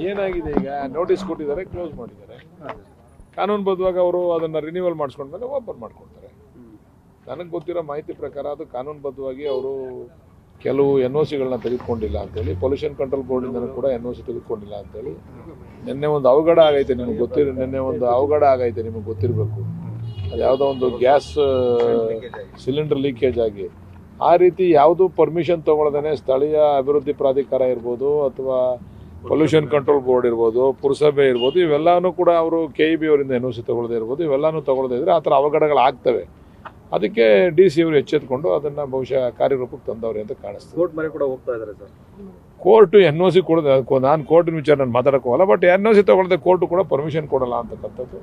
ಏನಾಗಿದೆ ಈಗ ನೋಟಿಸ್ ಕೊಟ್ಟಿದ್ದಾರೆ, ಕ್ಲೋಸ್ ಮಾಡಿದ್ದಾರೆ. ಕಾನೂನುಬದ್ಧವಾಗಿ ಅವರು ಅದನ್ನು ರಿನ್ಯೂವಲ್ ಮಾಡಿಸ್ಕೊಂಡ್ಮೇಲೆ ಓಪನ್ ಮಾಡ್ಕೊಳ್ತಾರೆ. ನನಗೆ ಗೊತ್ತಿರೋ ಮಾಹಿತಿ ಪ್ರಕಾರ ಅದು ಕಾನೂನುಬದ್ಧವಾಗಿ ಅವರು ಕೆಲವು NOCಗಳನ್ನ ತೆಗೆದುಕೊಂಡಿಲ್ಲ ಅಂತೇಳಿ, ಪೊಲ್ಯೂಷನ್ ಕಂಟ್ರೋಲ್ ಬೋರ್ಡಿಂದ ಕೂಡ NOC ತೆಗೆದುಕೊಂಡಿಲ್ಲ ಅಂತೇಳಿ ನಿನ್ನೆ ಒಂದು ಅವಘಡ ಆಗೈತೆ, ನಿಮಗೆ ಗೊತ್ತಿರಬೇಕು. ಅದು ಯಾವುದೋ ಒಂದು ಗ್ಯಾಸ್ ಸಿಲಿಂಡರ್ ಲೀಕೇಜ್ ಆಗಿ ಆ ರೀತಿ ಯಾವುದು ಪರ್ಮಿಷನ್ ತಗೊಳ್ಳದೇನೆ ಸ್ಥಳೀಯ ಅಭಿವೃದ್ಧಿ ಪ್ರಾಧಿಕಾರ ಇರ್ಬೋದು ಅಥವಾ ಪೊಲ್ಯೂಷನ್ ಕಂಟ್ರೋಲ್ ಬೋರ್ಡ್ ಇರ್ಬೋದು, ಪುರಸಭೆ ಇರ್ಬೋದು, ಇವೆಲ್ಲನೂ ಕೂಡ ಅವರು KEB ಅವರಿಂದ NOC ತಗೊಳ್ಳದೇ ಇರ್ಬೋದು, ಇವೆಲ್ಲನೂ ತಗೊಳ್ಳದೇ ಇದ್ರೆ ಆ ಥರ ಅವಘಡಗಳಾಗ್ತವೆ. ಅದಕ್ಕೆ DC ಅವರು ಎಚ್ಚೆತ್ಕೊಂಡು ಅದನ್ನು ಬಹುಶಃ ಕಾರ್ಯರೂಪಕ್ಕೆ ತಂದವ್ರೆ ಅಂತ ಕಾಣಿಸ್ತದೆ. ಕೋರ್ಟ್ ಮನೆ ಕೂಡ ಹೋಗ್ತಾ ಇದ್ದಾರೆ ಸರ್. ಕೋರ್ಟ್ NOC ಕೊಡೋದು, ನಾನು ಕೋರ್ಟಿನ ವಿಚಾರ ನಾನು ಮಾತಾಡಕ್ಕೆ ಹೋಗಲ್ಲ, ಬಟ್ NOC ತಗೊಳ್ಳದೆ ಕೋರ್ಟ್ ಕೂಡ ಪರ್ಮಿಷನ್ ಕೊಡಲ್ಲ ಅಂತಕ್ಕಂಥದ್ದು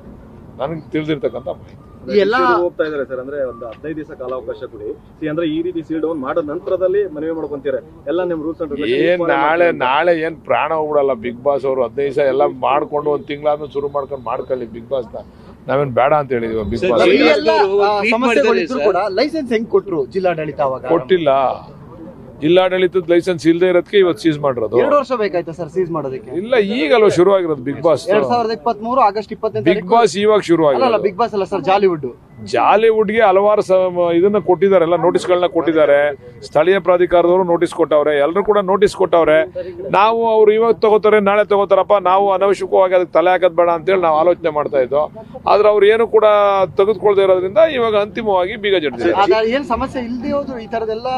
ನನಗೆ ತಿಳಿದಿರ್ತಕ್ಕಂಥ ಮಾಹಿತಿ. ಹೋಗ್ತಾ ಇದ್ದಾರೆ ಸರ್. ಅಂದ್ರೆ ಒಂದು 15 ದಿವಸ ಕಾಲಾವಕಾಶ ಕೊಡಿ, ಅಂದ್ರೆ ಈ ರೀತಿ ಸೀಲ್ ಡೌನ್ ಮಾಡೋ ನಂತರದಲ್ಲಿ ಮನವಿ ಮಾಡ್ಕೊಂತೀರಾ ಎಲ್ಲ ನಿಮ್ಮ ರೂಲ್ಸ್ ಅಂಡ್ ರೆಗ್ಯುಲೇಷನ್. ನಾಳೆ ಏನ್ ಪ್ರಾಣ ಹೋಗ್ಬಿಡಲ್ಲ ಬಿಗ್ ಬಾಸ್ ಅವರು. 15 ದಿವಸ ಎಲ್ಲ ಮಾಡ್ಕೊಂಡು ಒಂದು ತಿಂಗಳಾದ್ಮೇಲೆ ಶುರು ಮಾಡ್ಕೊಂಡು ಮಾಡ್ಕೊಳ್ಳಿ ಬಿಗ್ ಬಾಸ್ ನ. ನಾವೇನ್ ಬೇಡ ಅಂತ ಹೇಳಿದ್ವಿ ಬಿಗ್ ಬಾಸ್. ಲೈಸೆನ್ಸ್ ಹೆಂಗ್ ಕೊಟ್ರು ಜಿಲ್ಲಾಡಳಿತ? ಕೊಟ್ಟಿಲ್ಲ. ಜಿಲ್ಲಾಡಳಿತದ ಲೈಸೆನ್ಸ್ ಇಲ್ಲದೆ ಇರೋದಕ್ಕೆ ಇವತ್ತು ಸೀಸ್ ಮಾಡಿರೋದು. 2 ವರ್ಷ ಬೇಕಾಯ್ತಾ ಸರ್ ಸೀಸ್ ಮಾಡೋದಕ್ಕೆ? ಇಲ್ಲ, ಈಗಲ್ವ ಶುರು ಆಗಿರೋದು big boss. 2023 August 20 big boss ಇವಾಗ ಶುರು ಆಗಿಲ್ಲ. ಬಿಗ್ ಬಾಸ್ ಅಲ್ಲ ಸರ್, ಜಾಲಿವುಡ್ಗೆ ಹಲವಾರು ಇದನ್ನ ಕೊಟ್ಟಿದ್ದಾರೆ, ಎಲ್ಲ ನೋಟಿಸ್ಗಳನ್ನ ಕೊಟ್ಟಿದ್ದಾರೆ. ಸ್ಥಳೀಯ ಪ್ರಾಧಿಕಾರದವರು ನೋಟಿಸ್ ಕೊಟ್ಟವ್ರೆ, ಎಲ್ಲರೂ ಕೂಡ ನೋಟಿಸ್ ಕೊಟ್ಟವ್ರೆ. ನಾವು ಅವ್ರು ಇವತ್ತು ತಗೋತಾರೆ ನಾಳೆ ತಗೋತಾರಪ್ಪ, ನಾವು ಅನವಶ್ಯಕವಾಗಿ ಅದಕ್ಕೆ ತಲೆ ಹಾಕೋದ್ ಬೇಡ ಅಂತೇಳಿ ನಾವು ಆಲೋಚನೆ ಮಾಡ್ತಾ ಇದ್ದೋ. ಆದ್ರೆ ಅವ್ರು ಏನು ಕೂಡ ತೆಗೆದುಕೊಳ್ದೇ ಇರೋದ್ರಿಂದ ಇವಾಗ ಅಂತಿಮವಾಗಿ ಬೀಗ ಜಡ್ಡಿದ್ದಾರೆ. ಏನ್ ಸಮಸ್ಯೆ ಇಲ್ಲದೆ ಹೋದ್ರು, ಈ ತರದೆಲ್ಲ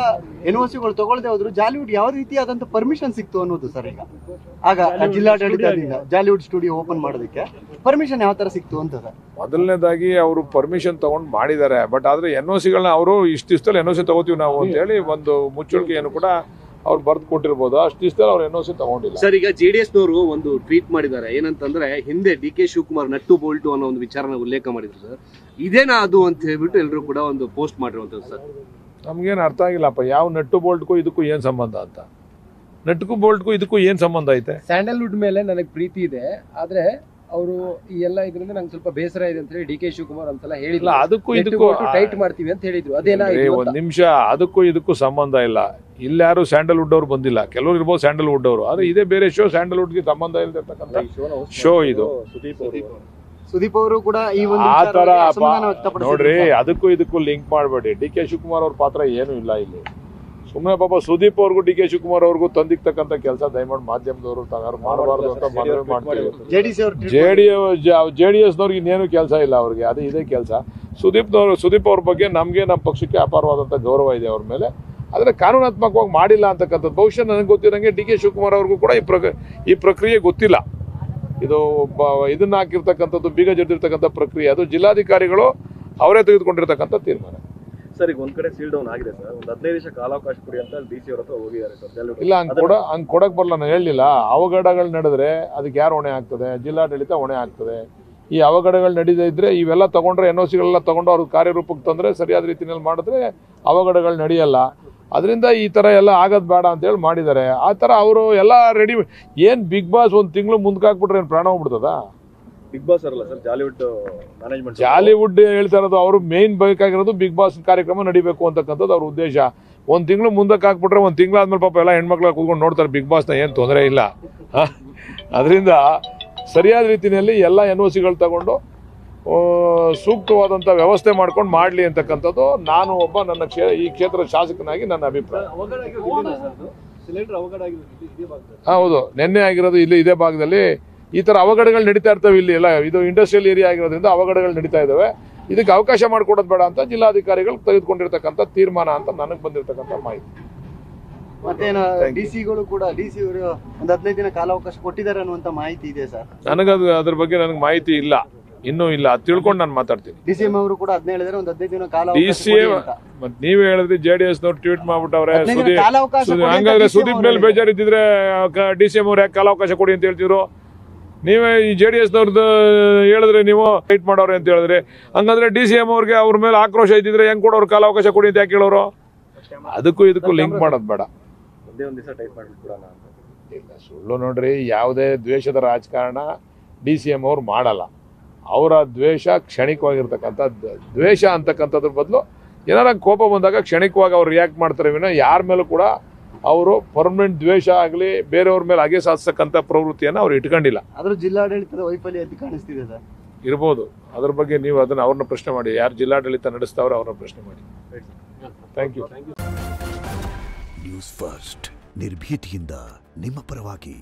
NOCಗಳು ತಗೊಳ್ದೆ ಹೋದ್ರು ಜಾಲಿವುಡ್ ಯಾವ ರೀತಿಯಾದಂತ ಪರ್ಮಿಷನ್ ಸಿಕ್ತು ಅನ್ನೋದು ಸರ್. ಆಗ ಜಿಲ್ಲಾಡಳಿತದಿಂದ ಜಾಲಿವುಡ್ ಸ್ಟುಡಿಯೋ ಓಪನ್ ಮಾಡೋದಕ್ಕೆ ಪರ್ಮಿಷನ್ ಯಾವ ತರ ಸಿಕ್ತು ಅಂತ ಸರ್? ಮೊದಲನೇದಾಗಿ ಅವರು ಪರ್ಮಿಷನ್ ತಗೊಂಡು ಮಾಡಿದ್ದಾರೆ, ಬಟ್ ಆದ್ರೆ NOCಗಳನ್ನ ಅವರು ಇಷ್ಟು ದಿವಸದಲ್ಲಿ NOC ತಗೋತೀವಿ ನಾವು ಅಂತ ಹೇಳಿ ಒಂದು ಮುಚ್ಚಳಿಕೆಯನ್ನು ಕೂಡ ಅವ್ರು ಬರ್ದು ಕೊಟ್ಟಿರ್ಬೋದು. ಅಷ್ಟು ದಿವಸದಲ್ಲಿ ಅವ್ರು NOC ತಗೊಂಡಿಲ್ಲ ಸರ್. ಈಗ JDS ನವರು ಒಂದು ಟ್ವೀಟ್ ಮಾಡಿದ್ದಾರೆ, ಏನಂತಂದ್ರೆ ಹಿಂದೆ DK ಶಿವಕುಮಾರ್ ನಟ್ಟು ಬೋಲ್ಟು ಅನ್ನೋ ಒಂದು ವಿಚಾರನ ಉಲ್ಲೇಖ ಮಾಡಿದ್ರು ಸರ್. ಇದೇನಾ ಅದು ಅಂತ ಹೇಳ್ಬಿಟ್ಟು ಎಲ್ಲರೂ ಕೂಡ ಒಂದು ಪೋಸ್ಟ್ ಮಾಡಿರುವಂತದ್ದು ಸರ್. ನಮ್ಗೇನು ಅರ್ಥ ಆಗಿಲ್ಲಪ್ಪ, ಯಾವ ನಟ್ಟು ಬೋಲ್ಟ್ಗೂ ಇದಕ್ಕೂ ಏನ್ ಸಂಬಂಧ ಅಂತ. ನಟ್ಗೂ ಬೋಲ್ಟ್ಗೂ ಇದಕ್ಕೂ ಏನ್ ಸಂಬಂಧ ಐತೆ? ಸ್ಯಾಂಡಲ್ವುಡ್ ಮೇಲೆ ನನಗೆ ಪ್ರೀತಿ ಇದೆ, ಆದ್ರೆ ಅವರು ಈ ಎಲ್ಲ ಇದರಿಂದ ನಂಗೆ ಸ್ವಲ್ಪ ಬೇಸರ ಇದೆ ಅಂತ ಹೇಳಿ DK ಶಿವಕುಮಾರ್ ಅಂತೆಲ್ಲ ಹೇಳಿಲ್ಲ. ಅದಕ್ಕೂ ಇದಕ್ಕೂ ಟೈಟ್ ಮಾಡ್ತೀವಿ ಅಂತ ಹೇಳಿದ್ರು. ಅದೇನಾ ಒಂದ್ ನಿಮಿಷ, ಅದಕ್ಕೂ ಇದಕ್ಕೂ ಸಂಬಂಧ ಇಲ್ಲ. ಇಲ್ಲಿ ಯಾರು ಸ್ಯಾಂಡಲ್ವುಡ್ ಅವ್ರು ಬಂದಿಲ್ಲ, ಕೆಲವರು ಇರ್ಬೋದು ಸ್ಯಾಂಡಲ್ವುಡ್ ಅವರು, ಆದ್ರೆ ಇದೇ ಬೇರೆ ಶೋ. ಸ್ಯಾಂಡಲ್ವುಡ್ಗೆ ಸಂಬಂಧ ಇಲ್ದಿರ್ತಕ್ಕಂಥ ಶೋ ಇದು. ಸುದೀಪ್ ಅವರು ಕೂಡ ಈ ಒಂದು ಆ ತರ ನೋಡ್ರಿ, ಅದಕ್ಕೂ ಇದಕ್ಕೂ ಲಿಂಕ್ ಮಾಡಬೇಡಿ. DK ಶಿವಕುಮಾರ್ ಅವ್ರ ಪಾತ್ರ ಏನು ಇಲ್ಲ ಇಲ್ಲಿ. ಸುಮ್ಮನೆ ಪಾಪ ಸುದೀಪ್ ಅವ್ರಿಗೂ DK ಶಿವಕುಮಾರ್ ಅವ್ರಿಗೂ ತಂದಿಕ್ತಕ್ಕಂಥ ಕೆಲಸ ದಯಮಾಡಿ ಮಾಧ್ಯಮದವರು ಮಾಡಬಾರ್ದು ಅಂತ ಮನವಿ ಮಾಡ್ತೀವಿ. JDS ನವ್ರಿಗೆ ಇನ್ನೇನು ಕೆಲಸ ಇಲ್ಲ ಅವ್ರಿಗೆ, ಅದೇ ಇದೇ ಕೆಲಸ. ಸುದೀಪ್ ಅವ್ರ ಬಗ್ಗೆ ನಮ್ಗೆ ನಮ್ಮ ಪಕ್ಷಕ್ಕೆ ಅಪಾರವಾದಂಥ ಗೌರವ ಇದೆ ಅವ್ರ ಮೇಲೆ. ಆದರೆ ಕಾನೂನಾತ್ಮಕವಾಗಿ ಮಾಡಿಲ್ಲ ಅಂತಕ್ಕಂಥದ್ದು ಬಹುಶಃ ನನಗೆ ಗೊತ್ತಿರಂಗೆ DK ಶಿವಕುಮಾರ್ ಅವ್ರಿಗೂ ಕೂಡ ಈ ಪ್ರಕ್ರಿಯೆ ಗೊತ್ತಿಲ್ಲ. ಇದು ಇದನ್ನ ಹಾಕಿರ್ತಕ್ಕಂಥದ್ದು, ಬೀಗ ಜಡ್ದಿರ್ತಕ್ಕಂಥ ಪ್ರಕ್ರಿಯೆ, ಅದು ಜಿಲ್ಲಾಧಿಕಾರಿಗಳು ಅವರೇ ತೆಗೆದುಕೊಂಡಿರ್ತಕ್ಕಂಥ ತೀರ್ಮಾನ. ಸರ್ ಈಗ ಒಂದ್ ಕಡೆ ಸೀಲ್ ಡೌನ್ ಆಗಿದೆ ಸರ್, ಒಂದು 15 ದಿವಸ ಕಾಲಾವಕಾಶ ಕೊಡಿ ಅಂತ DC ಅವ್ರ ಹತ್ರ ಹೋಗಿದ್ದಾರೆ ಸರ್. ಇಲ್ಲ, ಹಂಗ್ ಕೊಡಕ್ ಬರಲ್ಲ. ನಾನು ಹೇಳಲಿಲ್ಲ, ಅವಘಡಗಳು ನಡೆದ್ರೆ ಅದಕ್ಕೆ ಯಾರು ಹೊಣೆ ಆಗ್ತದೆ? ಜಿಲ್ಲಾಡಳಿತ ಹೊಣೆ ಆಗ್ತದೆ. ಈ ಅವಘಡಗಳು ನಡೀದೇ ಇದ್ರೆ ಇವೆಲ್ಲ ತಗೊಂಡ್ರೆ NOCಗಳೆಲ್ಲ ತಗೊಂಡು ಅವ್ರ ಕಾರ್ಯರೂಪಕ್ಕೆ ತಂದ್ರೆ ಸರಿಯಾದ ರೀತಿಯಲ್ಲಿ ಮಾಡಿದ್ರೆ ಅವಘಡಗಳು ನಡೆಯಲ್ಲ. ಅದರಿಂದ ಈ ತರ ಎಲ್ಲ ಆಗೋದ್ ಬೇಡ ಅಂತ ಹೇಳಿ ಮಾಡಿದ್ದಾರೆ. ಆ ತರ ಅವರು ಎಲ್ಲ ರೆಡಿ. ಏನ್ ಬಿಗ್ ಬಾಸ್ ಒಂದ್ ತಿಂಗಳು ಮುಂದಕ್ಕೆ ಹಾಕ್ಬಿಟ್ರೆ ಏನ್ ಪ್ರಾಣ ಹೋಗ್ಬಿಡ್ತದ? ಬಿಗ್ ಬಾಸ್ ಅಲ್ಲ ಸರ್, ಜಾಲಿವುಡ್ ಮ್ಯಾನೇಜ್ಮೆಂಟ್. ಜಾಲಿವುಡ್ ಹೇಳ್ತಾ ಇರೋದು, ಅವರು ಮೇನ್ ಬೇಕಾಗಿರೋದು ಬಿಗ್ ಬಾಸ್ ಕಾರ್ಯಕ್ರಮ ನಡಿಬೇಕು ಅಂತಕ್ಕಂಥದ್ದು ಅವ್ರ ಉದ್ದೇಶ. ಒಂದ್ ತಿಂಗಳು ಮುಂದಕ್ಕೆ ಹಾಕ್ಬಿಟ್ರೆ ಒಂದ್ ತಿಂಗಳಾದ್ಮೇಲೆ ಪಾಪ ಎಲ್ಲ ಹೆಣ್ಮಕ್ಳ ಕೂತ್ಕೊಂಡು ನೋಡ್ತಾರೆ ಬಿಗ್ ಬಾಸ್ನ, ಏನ್ ತೊಂದರೆ ಇಲ್ಲ. ಅದರಿಂದ ಸರಿಯಾದ ರೀತಿಯಲ್ಲಿ ಎಲ್ಲ NOCಗಳು ತಗೊಂಡು ಸೂಕ್ತವಾದಂಥ ವ್ಯವಸ್ಥೆ ಮಾಡ್ಕೊಂಡು ಮಾಡಲಿ ಅಂತಕ್ಕಂಥದ್ದು ನಾನು ಒಬ್ಬ ಈ ಕ್ಷೇತ್ರದ ಶಾಸಕನಾಗಿ ನನ್ನ ಅಭಿಪ್ರಾಯ. ಹೌದು, ನಿನ್ನೆ ಆಗಿರೋದು ಇಲ್ಲಿ ಇದೇ ಭಾಗದಲ್ಲಿ ಈ ತರ ಅವಘಡಗಳು ನಡೀತಾ ಇರ್ತವೆ. ಇಲ್ಲಿ ಎಲ್ಲ ಇದು ಇಂಡಸ್ಟ್ರಿಯಲ್ ಏರಿಯಾ ಆಗಿರೋದ್ರಿಂದ ಅವಘಡಗಳು ನಡೀತಾ ಇದಾವೆ. ಇದಕ್ಕೆ ಅವಕಾಶ ಮಾಡಿಕೊಡೋದು ಬೇಡ ಅಂತ ಜಿಲ್ಲಾಧಿಕಾರಿಗಳು ತೆಗೆದುಕೊಂಡಿರ್ತಕ್ಕಂಥ ತೀರ್ಮಾನ ಅಂತ ನನಗೆ ಬಂದಿರತಕ್ಕಂಥ ಮಾಹಿತಿ. ಮತ್ತೇನು DC ಕೂಡ DC ಅವರು ಒಂದು 15 ದಿನ ಕಾಲಾವಕಾಶ ಕೊಟ್ಟಿದ್ದಾರೆ ಅನ್ನುವಂತ ಮಾಹಿತಿ ಇದೆ ಸರ್. ನನಗದು ಅದ್ರ ಬಗ್ಗೆ ನನಗೆ ಮಾಹಿತಿ ಇಲ್ಲ, ಇನ್ನೂ ಇಲ್ಲ. ಅದು ತಿಳ್ಕೊಂಡು ನಾನು ಮಾತಾಡ್ತೀನಿ. DCM ಅವರು ಕೂಡ 15 ಹೇಳಿದ್ರೆ ಒಂದು 15 ದಿನ ಕಾಲಾವಕಾಶ. ಮತ್ತೆ ನೀವೇ ಹೇಳಿದ್ರಿ JDS ನವ್ರು ಟ್ವೀಟ್ ಮಾಡ್ಬಿಟ್ಟವ್ರೆ. ಹಂಗಾದ್ರೆ ಸುದೀಪ್ ಮೇಲೆ ಬೇಜಾರಿದ್ದಿದ್ರೆ DCM ಅವ್ರು ಯಾಕೆ ಕಾಲಾವಕಾಶ ಕೊಡಿ ಅಂತ ಹೇಳ್ತಿದ್ರು? ನೀವೇ ಈ JDS ನವ್ರದ್ದು ಹೇಳಿದ್ರೆ ನೀವು ಫೈಟ್ ಮಾಡೋರು ಅಂತ ಹೇಳಿದ್ರೆ, ಹಂಗಂದ್ರೆ DCM ಅವ್ರಿಗೆ ಅವ್ರ ಮೇಲೆ ಆಕ್ರೋಶ ಇದ್ದಿದ್ರೆ ಹೆಂಗ್ ಕೊಡೋರು ಕಾಲಾವಕಾಶ ಕೊಡಿ ಅಂತ ಯಾಕೆ ಹೇಳೋರು? ಅದಕ್ಕೂ ಇದಕ್ಕೂ ಲಿಂಕ್ ಮಾಡೋದು ಬೇಡ. ಇಲ್ಲ, ಸುಳ್ಳು ನೋಡ್ರಿ. ಯಾವುದೇ ದ್ವೇಷದ ರಾಜಕಾರಣ DCM ಅವ್ರು ಮಾಡಲ್ಲ. ಅವರ ದ್ವೇಷ ಕ್ಷಣಿಕವಾಗಿರ್ತಕ್ಕಂಥ ದ್ವೇಷ ಅಂತಕ್ಕಂಥದ್ರ ಬದಲು ಏನಾರ ಕೋಪ ಬಂದಾಗ ಕ್ಷಣಿಕವಾಗಿ ಅವ್ರು ರಿಯಾಕ್ಟ್ ಮಾಡ್ತಾರೆ ವಿನ ಯಾರ ಮೇಲೂ ಕೂಡ ಅವರು ಪರ್ಮನೆಂಟ್ ದ್ವೇಷ ಆಗಲಿ ಬೇರೆಯವ್ರ ಮೇಲೆ ಹಾಗೆ ಸಾಧಿಸ್ತಕ್ಕಂಥ ಪ್ರವೃತ್ತಿಯನ್ನು ಅವ್ರು ಇಟ್ಕೊಂಡಿಲ್ಲ. ಆದ್ರೂ ಜಿಲ್ಲಾಡಳಿತದ ವೈಫಲ್ಯ ಎದ್ದು ಕಾಣಿಸ್ತಿದೆ ಸರ್. ಇರ್ಬೋದು, ಅದ್ರ ಬಗ್ಗೆ ನೀವು ಅದನ್ನ ಅವ್ರನ್ನ ಪ್ರಶ್ನೆ ಮಾಡಿ, ಯಾರು ಜಿಲ್ಲಾಡಳಿತ ನಡೆಸ್ತಾವ್ರೆ ಅವ್ರನ್ನ ಪ್ರಶ್ನೆ ಮಾಡಿ. Thank you. ನ್ಯೂಸ್ ಫಸ್ಟ್ ನಿರ್ಭೀತಿಯಿಂದ ನಿಮ್ಮ ಪರವಾಗಿ.